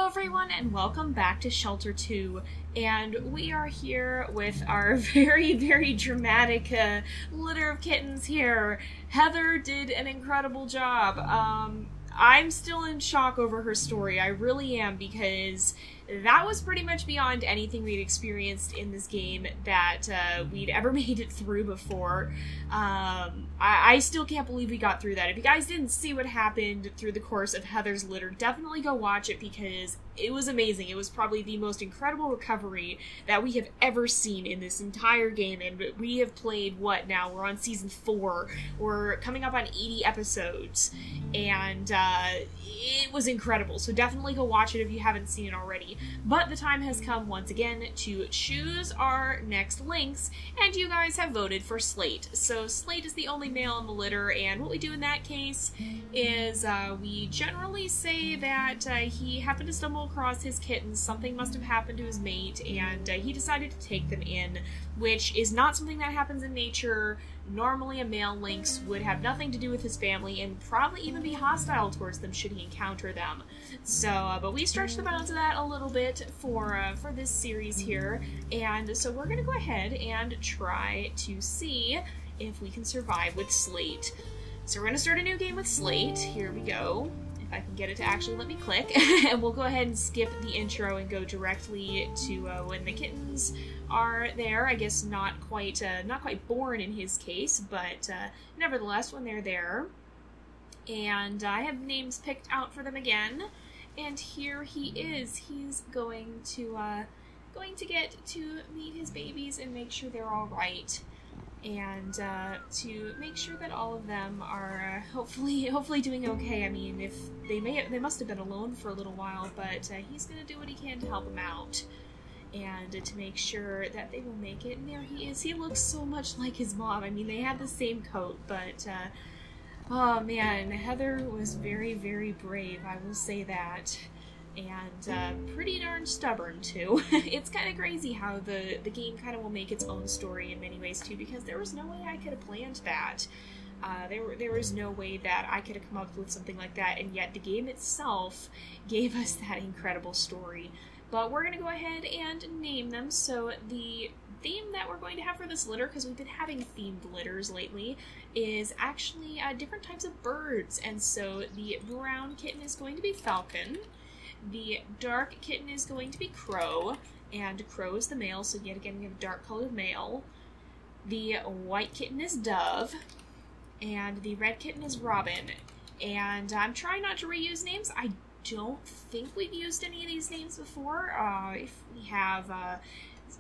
Hello everyone and welcome back to Shelter 2, and we are here with our very dramatic litter of kittens here. Heather did an incredible job. I'm still in shock over her story, I really am, because that was pretty much beyond anything we'd experienced in this game that we'd ever made it through before. I still can't believe we got through that. If you guys didn't see what happened through the course of Heather's litter, definitely go watch it because it was amazing. It was probably the most incredible recovery that we have ever seen in this entire game, and we have played, what now? We're on season 4. We're coming up on 80 episodes, and it was incredible. So definitely go watch it if you haven't seen it already. But the time has come once again to choose our next lynx, and you guys have voted for Slate. So Slate is the only male in the litter, and what we do in that case is we generally say that he happened to stumble across his kittens, something must have happened to his mate, and he decided to take them in, which is not something that happens in nature. Normally a male lynx would have nothing to do with his family and probably even be hostile towards them should he encounter them. So, but we stretched the bounds of that a little bit for this series here, and so we're gonna go ahead and try to see if we can survive with Slate. So we're gonna start a new game with Slate. Here we go. If I can get it to actually let me click. And we'll go ahead and skip the intro and go directly to when the kittens are there. I guess not quite born in his case, but nevertheless when they're there. And I have names picked out for them again. And here he is. He's going to get to meet his babies and make sure they're all right. And to make sure that all of them are hopefully doing okay. I mean, if they must have been alone for a little while, but he's gonna do what he can to help them out, and to make sure that they will make it. And there he is. He looks so much like his mom. I mean, they had the same coat, but oh man, Heather was very brave. I will say that. And pretty darn stubborn too. It's kind of crazy how the game kind of will make its own story in many ways too, because there was no way I could have planned that. There was no way that I could have come up with something like that, and yet the game itself gave us that incredible story. But we're gonna go ahead and name them. So the theme that we're going to have for this litter, because we've been having themed litters lately, is actually different types of birds. And so the brown kitten is going to be falcon. The dark kitten is going to be crow, and crow is the male, so yet again we have a dark colored male. The white kitten is dove, and the red kitten is robin. And I'm trying not to reuse names. I don't think we've used any of these names before. If we have,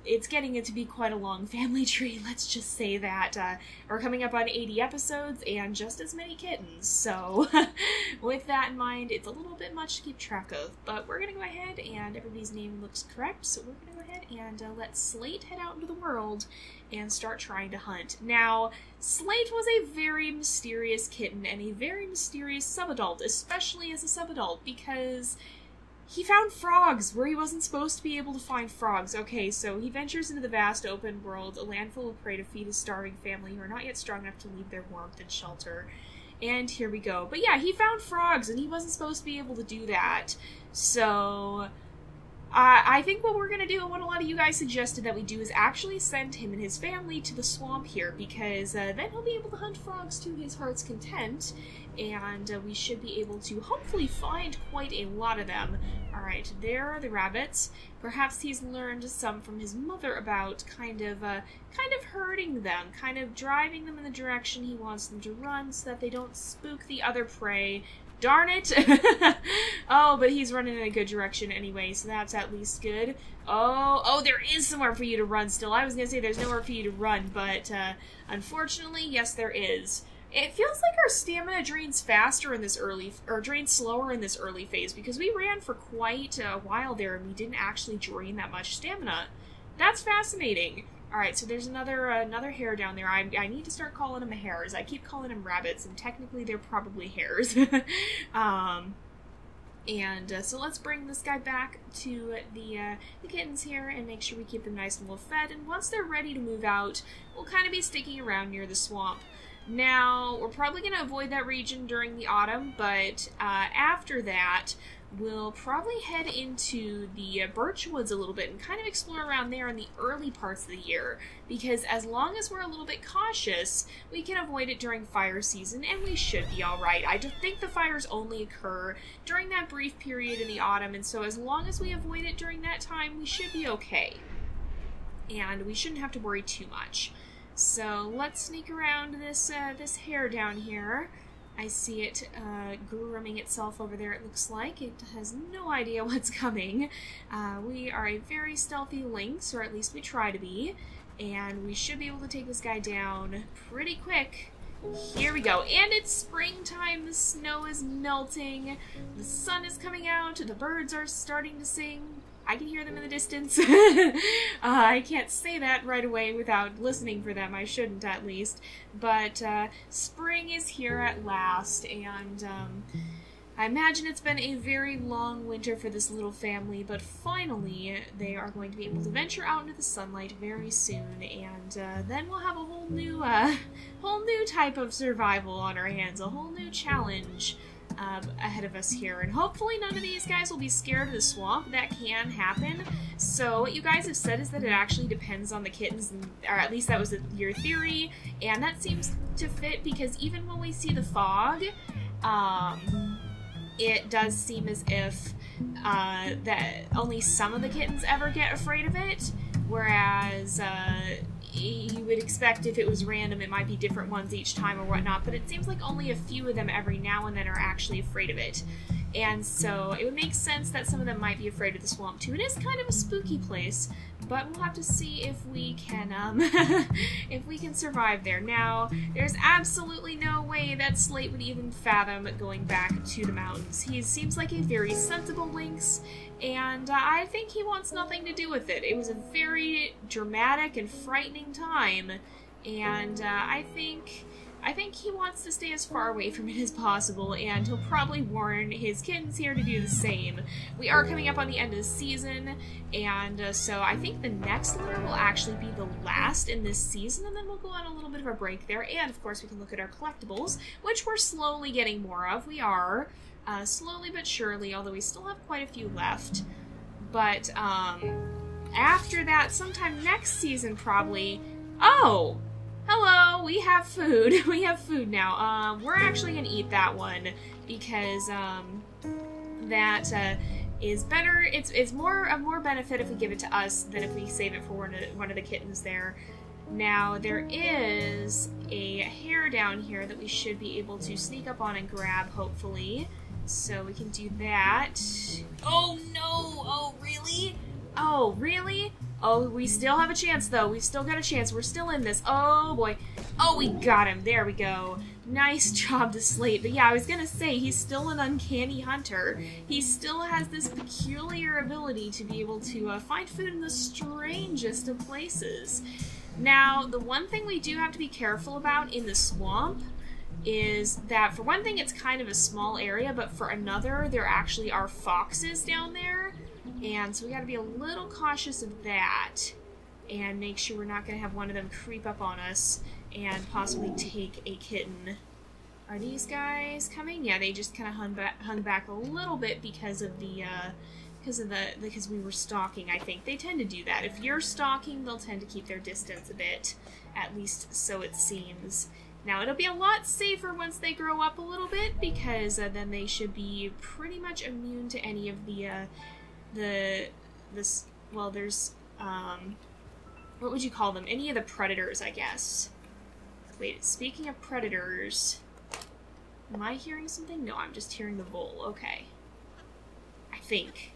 it's getting it to be quite a long family tree, let's just say that. We're coming up on 80 episodes and just as many kittens, so with that in mind, it's a little bit much to keep track of. But we're gonna go ahead, and everybody's name looks correct, so we're gonna go ahead and let Slate head out into the world and start trying to hunt. Now, Slate was a very mysterious kitten and a very mysterious subadult, especially as a subadult, because he found frogs where he wasn't supposed to be able to find frogs. Okay, so he ventures into the vast open world, a land full of prey to feed his starving family who are not yet strong enough to leave their warmth and shelter. And here we go. But yeah, he found frogs, and he wasn't supposed to be able to do that. So I think what we're going to do, and what a lot of you guys suggested that we do, is actually send him and his family to the swamp here, because then he'll be able to hunt frogs to his heart's content, and we should be able to hopefully find quite a lot of them. Alright, there are the rabbits. Perhaps he's learned some from his mother about kind of herding them, kind of driving them in the direction he wants them to run so that they don't spook the other prey. Darn it! Oh, but he's running in a good direction anyway, so that's at least good. Oh, there is somewhere for you to run still. I was gonna say there's nowhere for you to run, but unfortunately, yes, there is. It feels like our stamina drains faster in this drains slower in this early phase, because we ran for quite a while there and we didn't actually drain that much stamina. That's fascinating. Alright, so there's another hare down there. I need to start calling them hares. I keep calling them rabbits, and technically they're probably hares. So let's bring this guy back to the kittens here and make sure we keep them nice and well fed. And once they're ready to move out, we'll kind of be sticking around near the swamp. Now, we're probably going to avoid that region during the autumn, but after that, we'll probably head into the birch woods a little bit and kind of explore around there in the early parts of the year, because as long as we're a little bit cautious, we can avoid it during fire season, and we should be alright. I just think the fires only occur during that brief period in the autumn, and so as long as we avoid it during that time, we should be okay. And we shouldn't have to worry too much. So let's sneak around this hare down here. I see it grooming itself over there, it looks like. It has no idea what's coming. We are a very stealthy lynx, or at least we try to be. And we should be able to take this guy down pretty quick. Here we go. And it's springtime, the snow is melting, the sun is coming out, the birds are starting to sing. I can hear them in the distance. I can't say that right away without listening for them. I shouldn't, at least. But spring is here at last, and I imagine it's been a very long winter for this little family, but finally they are going to be able to venture out into the sunlight very soon, and then we'll have a whole new type of survival on our hands, a whole new challenge ahead of us here, and hopefully none of these guys will be scared of the swamp. That can happen. So what you guys have said is that it actually depends on the kittens, or at least that was your theory, and that seems to fit, because even when we see the fog, it does seem as if that only some of the kittens ever get afraid of it, whereas you would expect if it was random it might be different ones each time or whatnot, but it seems like only a few of them every now and then are actually afraid of it. And so it would make sense that some of them might be afraid of the swamp too. It is kind of a spooky place, but we'll have to see if we can if we can survive there. Now, there's absolutely no way that Slate would even fathom going back to the mountains. He seems like a very sensible lynx, and I think he wants nothing to do with it. It was a very dramatic and frightening time, and I think he wants to stay as far away from it as possible, and he'll probably warn his kittens here to do the same. We are coming up on the end of the season, and so I think the next litter will actually be the last in this season, and then we'll go on a little bit of a break there, and of course we can look at our collectibles, which we're slowly getting more of. We are, slowly but surely, although we still have quite a few left. But after that, sometime next season probably... Oh! Hello, we have food. We have food now. We're actually gonna eat that one because that is better. It's more of more benefit if we give it to us than if we save it for one of the kittens there. Now there is a hare down here that we should be able to sneak up on and grab, hopefully. So we can do that. Oh no! Oh really? Oh really? Oh, we still have a chance, though. We've still got a chance. We're still in this. Oh, boy. Oh, we got him. There we go. Nice job to Slate. But yeah, I was gonna say, he's still an uncanny hunter. He still has this peculiar ability to be able to find food in the strangest of places. Now, the one thing we do have to be careful about in the swamp is that, for one thing, it's kind of a small area, but for another, there actually are foxes down there. And so we gotta be a little cautious of that and make sure we're not gonna have one of them creep up on us and possibly take a kitten. Are these guys coming? Yeah, they just kind of hung back a little bit because of because we were stalking, I think. They tend to do that. If you're stalking, they'll tend to keep their distance a bit, at least so it seems. Now, it'll be a lot safer once they grow up a little bit, because then they should be pretty much immune to any of well, there's, what would you call them? Any of the predators, I guess. Wait, speaking of predators, am I hearing something? No, I'm just hearing the bull. Okay. I think.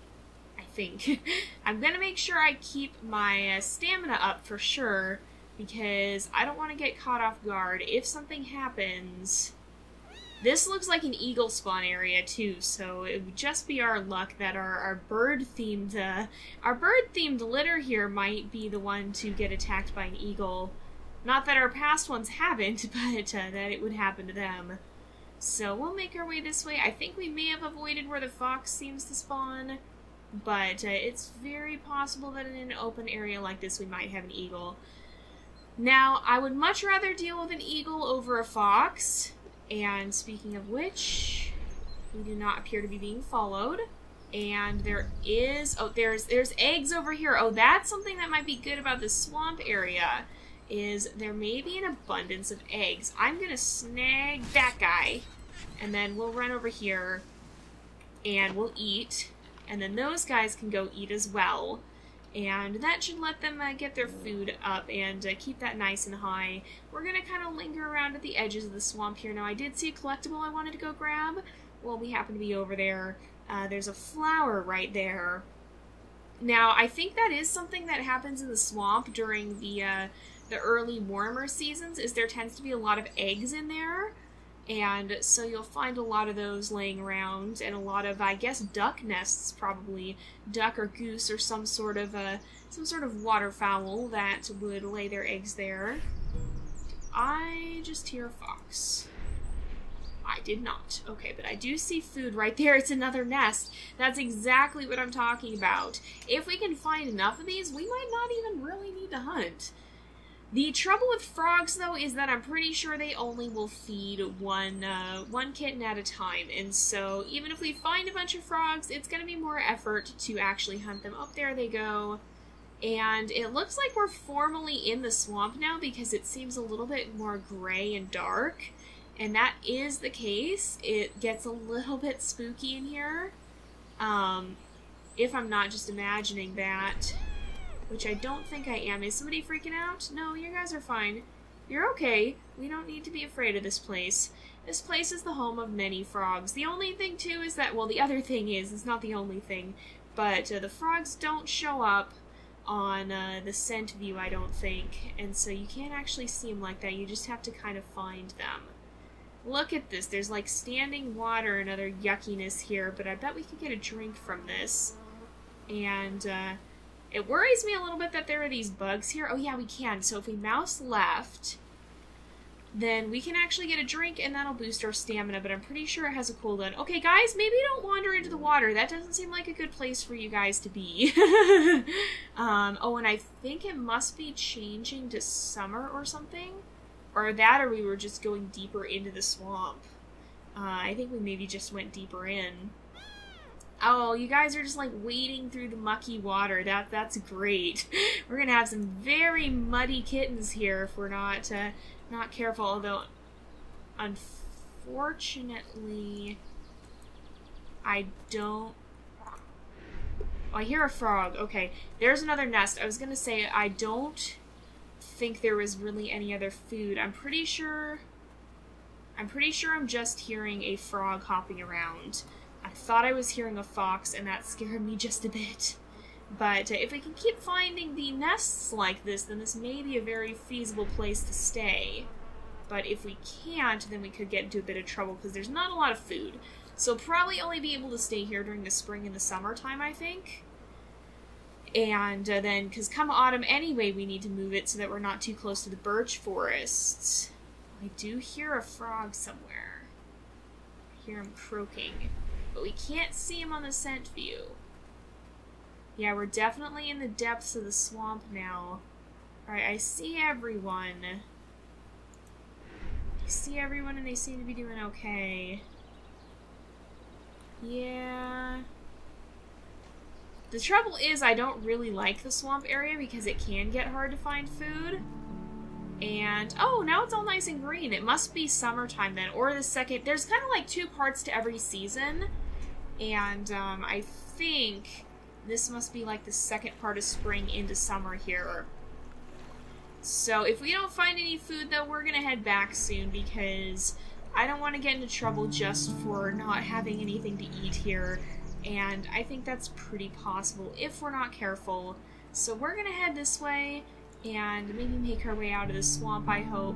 I'm gonna make sure I keep my stamina up for sure, because I don't want to get caught off guard. If something happens... This looks like an eagle spawn area too, so it would just be our luck that our bird-themed litter here might be the one to get attacked by an eagle. Not that our past ones haven't, but that it would happen to them. So we'll make our way this way. I think we may have avoided where the fox seems to spawn, but it's very possible that in an open area like this we might have an eagle. Now, I would much rather deal with an eagle over a fox. And speaking of which, we do not appear to be being followed. And there is, oh, there's eggs over here. Oh, that's something that might be good about this swamp area, is there may be an abundance of eggs. I'm gonna snag that guy, and then we'll run over here, and we'll eat, and then those guys can go eat as well. And that should let them get their food up and keep that nice and high. We're going to kind of linger around at the edges of the swamp here. Now, I did see a collectible I wanted to go grab. Well, we happen to be over there. There's a flower right there. Now, I think that is something that happens in the swamp during the early warmer seasons, is there tends to be a lot of eggs in there. And so you'll find a lot of those laying around, and a lot of, I guess, duck nests, probably duck or goose or some sort of waterfowl that would lay their eggs there. I just hear a fox. I did not. Okay, but I do see food right there. It's another nest. That's exactly what I'm talking about. If we can find enough of these, we might not even really need to hunt. The trouble with frogs, though, is that I'm pretty sure they only will feed one kitten at a time. And so even if we find a bunch of frogs, it's going to be more effort to actually hunt them. Oh, there they go. And it looks like we're formally in the swamp now because it seems a little bit more gray and dark. And that is the case. It gets a little bit spooky in here. If I'm not just imagining that. Which I don't think I am. Is somebody freaking out? No, you guys are fine. You're okay. We don't need to be afraid of this place. This place is the home of many frogs. The only thing, too, is that, well, the other thing is, it's not the only thing, but the frogs don't show up on the scent view, I don't think, and so you can't actually see them like that. You just have to kind of find them. Look at this. There's, like, standing water and other yuckiness here, but I bet we could get a drink from this. And, it worries me a little bit that there are these bugs here. Oh yeah, we can. So if we mouse left, then we can actually get a drink and that'll boost our stamina, but I'm pretty sure it has a cooldown. Okay guys, maybe don't wander into the water. That doesn't seem like a good place for you guys to be. Oh, and I think it must be changing to summer or something. Or that, or we were just going deeper into the swamp. I think we maybe just went deeper in. Oh, you guys are just like wading through the mucky water. That's great. We're gonna have some very muddy kittens here if we're not careful. Although, unfortunately, I don't. Oh, I hear a frog. Okay, there's another nest. I was gonna say I don't think there was really any other food. I'm pretty sure I'm just hearing a frog hopping around. I thought I was hearing a fox, and that scared me just a bit. But if we can keep finding the nests like this, then this may be a very feasible place to stay. But if we can't, then we could get into a bit of trouble, because there's not a lot of food. So probably only be able to stay here during the spring and the summertime, I think. And then, because come autumn anyway, we need to move it so that we're not too close to the birch forests. I do hear a frog somewhere. I hear him croaking. But we can't see him on the scent view. Yeah, we're definitely in the depths of the swamp now. Alright, I see everyone. I see everyone and they seem to be doing okay. Yeah. The trouble is I don't really like the swamp area because it can get hard to find food. And, oh, now it's all nice and green. It must be summertime then, or the second. There's kind of like two parts to every season. And I think this must be like the second part of spring into summer here. So if we don't find any food, though, we're going to head back soon because I don't want to get into trouble just for not having anything to eat here. And I think that's pretty possible if we're not careful. So we're going to head this way and maybe make our way out of the swamp, I hope.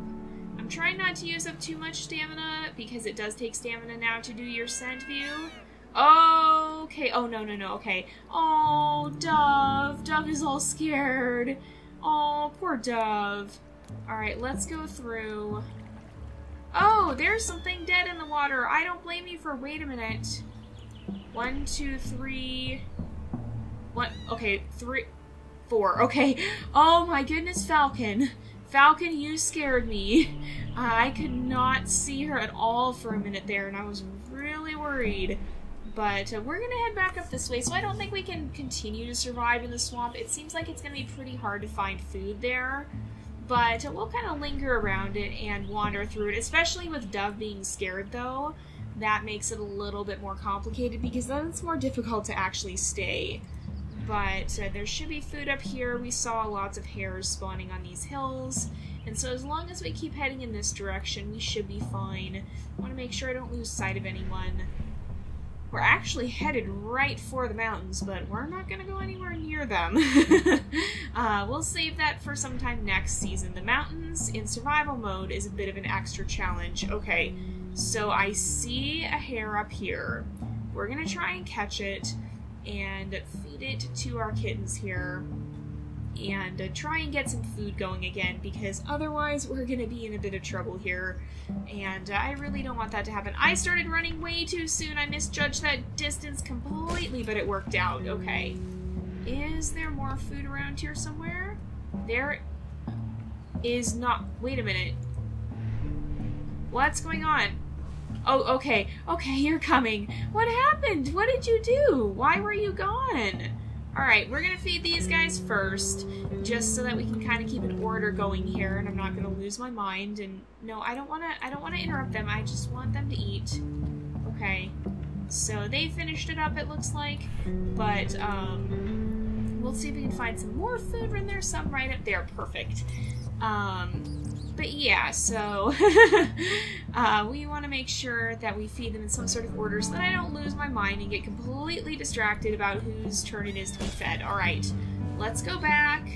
I'm trying not to use up too much stamina because it does take stamina now to do your scent view. Okay. Oh, no, okay. Oh, Dove. Dove is all scared. Oh, poor Dove. Alright, let's go through. Oh, there's something dead in the water. I don't blame you for... Wait a minute. 1, 2, 3... What? Okay, 3... 4. Okay. Oh my goodness, Falcon. Falcon, you scared me. I could not see her at all for a minute there, and I was really worried. But we're going to head back up this way, so I don't think we can continue to survive in the swamp. It seems like it's going to be pretty hard to find food there. But we'll kind of linger around it and wander through it, especially with Dove being scared, though. That makes it a little bit more complicated, because then it's more difficult to actually stay. But there should be food up here. We saw lots of hares spawning on these hills. And so as long as we keep heading in this direction, we should be fine. I want to make sure I don't lose sight of anyone. We're actually headed right for the mountains, but we're not going to go anywhere near them. We'll save that for sometime next season. The mountains in survival mode is a bit of an extra challenge. Okay, so I see a hare up here. We're going to try and catch it and feed it to our kittens here. And try and get some food going again, because otherwise we're going to be in a bit of trouble here. And I really don't want that to happen. I started running way too soon. I misjudged that distance completely, but it worked out. Okay. Is there more food around here somewhere? There is not. Wait a minute. What's going on? Oh, okay. Okay, you're coming. What happened? What did you do? Why were you gone? Alright, we're gonna feed these guys first, just so that we can kind of keep an order going here, and I'm not gonna lose my mind. And no, I don't wanna interrupt them. I just want them to eat. Okay. So they finished it up, it looks like. But we'll see if we can find some more food when there's some right up there. Perfect. But yeah, so we want to make sure that we feed them in some sort of order so that I don't lose my mind and get completely distracted about whose turn it is to be fed. Alright, let's go back.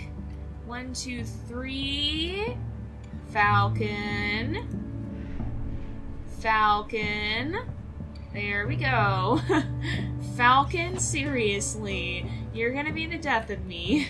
1, 2, 3. Falcon. Falcon. There we go. Falcon, seriously. You're gonna be the death of me.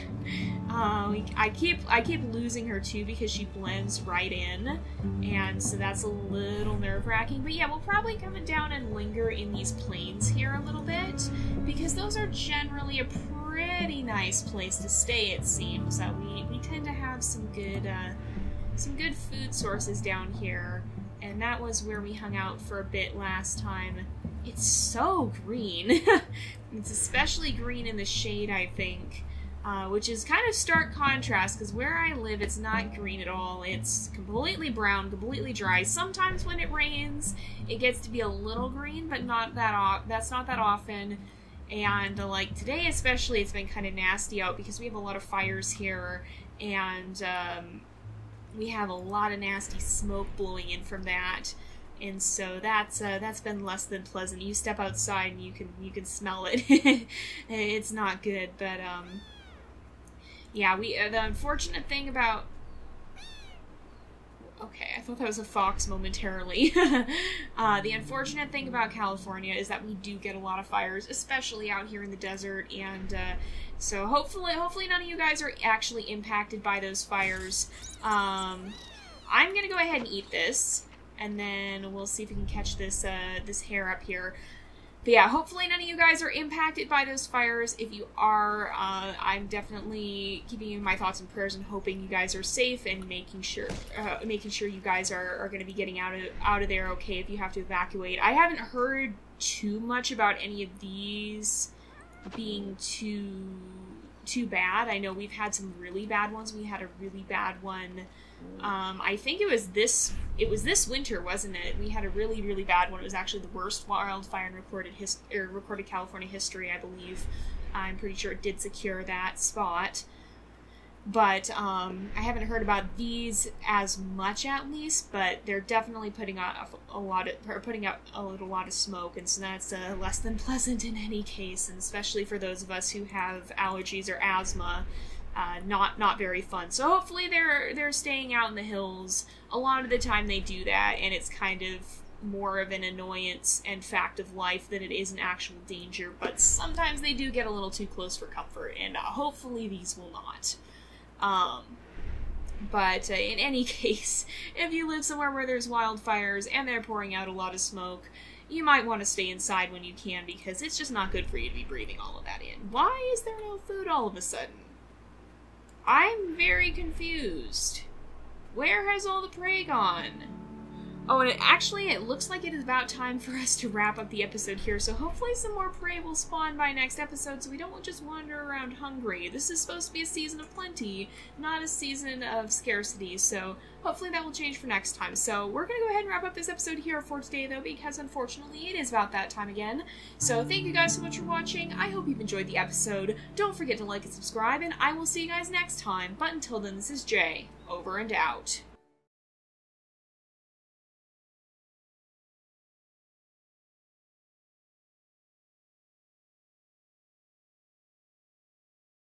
I keep losing her too because she blends right in, and so that's a little nerve-wracking. But yeah, we'll probably come down and linger in these plains here a little bit, because those are generally a pretty nice place to stay, it seems. We tend to have some good food sources down here, and that was where we hung out for a bit last time. It's so green. It's especially green in the shade, I think. Which is kind of stark contrast, because where I live, it's not green at all. It's completely brown, completely dry. Sometimes when it rains, it gets to be a little green, but that's not that often. And like today especially, it's been kind of nasty out because we have a lot of fires here, and we have a lot of nasty smoke blowing in from that. And so that's been less than pleasant. You step outside and you can smell it. It's not good, but yeah, the unfortunate thing about... Okay, I thought that was a fox momentarily. The unfortunate thing about California is that we do get a lot of fires, especially out here in the desert, and so hopefully none of you guys are actually impacted by those fires. I'm gonna go ahead and eat this, and then we'll see if we can catch this hare up here. But yeah, hopefully none of you guys are impacted by those fires. If you are, I'm definitely keeping you in my thoughts and prayers and hoping you guys are safe, and making sure you guys are going to be getting out of there okay if you have to evacuate. I haven't heard too much about any of these being too bad. I know we've had some really bad ones. We had a really bad one. I think it was this winter, wasn't it? We had a really, really bad one. It was actually the worst wildfire in recorded California history, I believe. I'm pretty sure it did secure that spot. But I haven't heard about these as much, at least. But they're definitely putting out a lot of smoke, and so that's less than pleasant in any case, and especially for those of us who have allergies or asthma. Not very fun. So hopefully they're staying out in the hills. A lot of the time they do that, and it's kind of more of an annoyance and fact of life than it is an actual danger. But sometimes they do get a little too close for comfort, and hopefully these will not. But in any case, if you live somewhere where there's wildfires and they're pouring out a lot of smoke, you might want to stay inside when you can, because it's just not good for you to be breathing all of that in. Why is there no food all of a sudden? I'm very confused. Where has all the prey gone? Oh, and it looks like it is about time for us to wrap up the episode here, so hopefully some more prey will spawn by next episode so we don't just wander around hungry. This is supposed to be a season of plenty, not a season of scarcity, so hopefully that will change for next time. So we're going to go ahead and wrap up this episode here for today, though, because unfortunately it is about that time again. So thank you guys so much for watching. I hope you've enjoyed the episode. Don't forget to like and subscribe, and I will see you guys next time. But until then, this is Jay, over and out.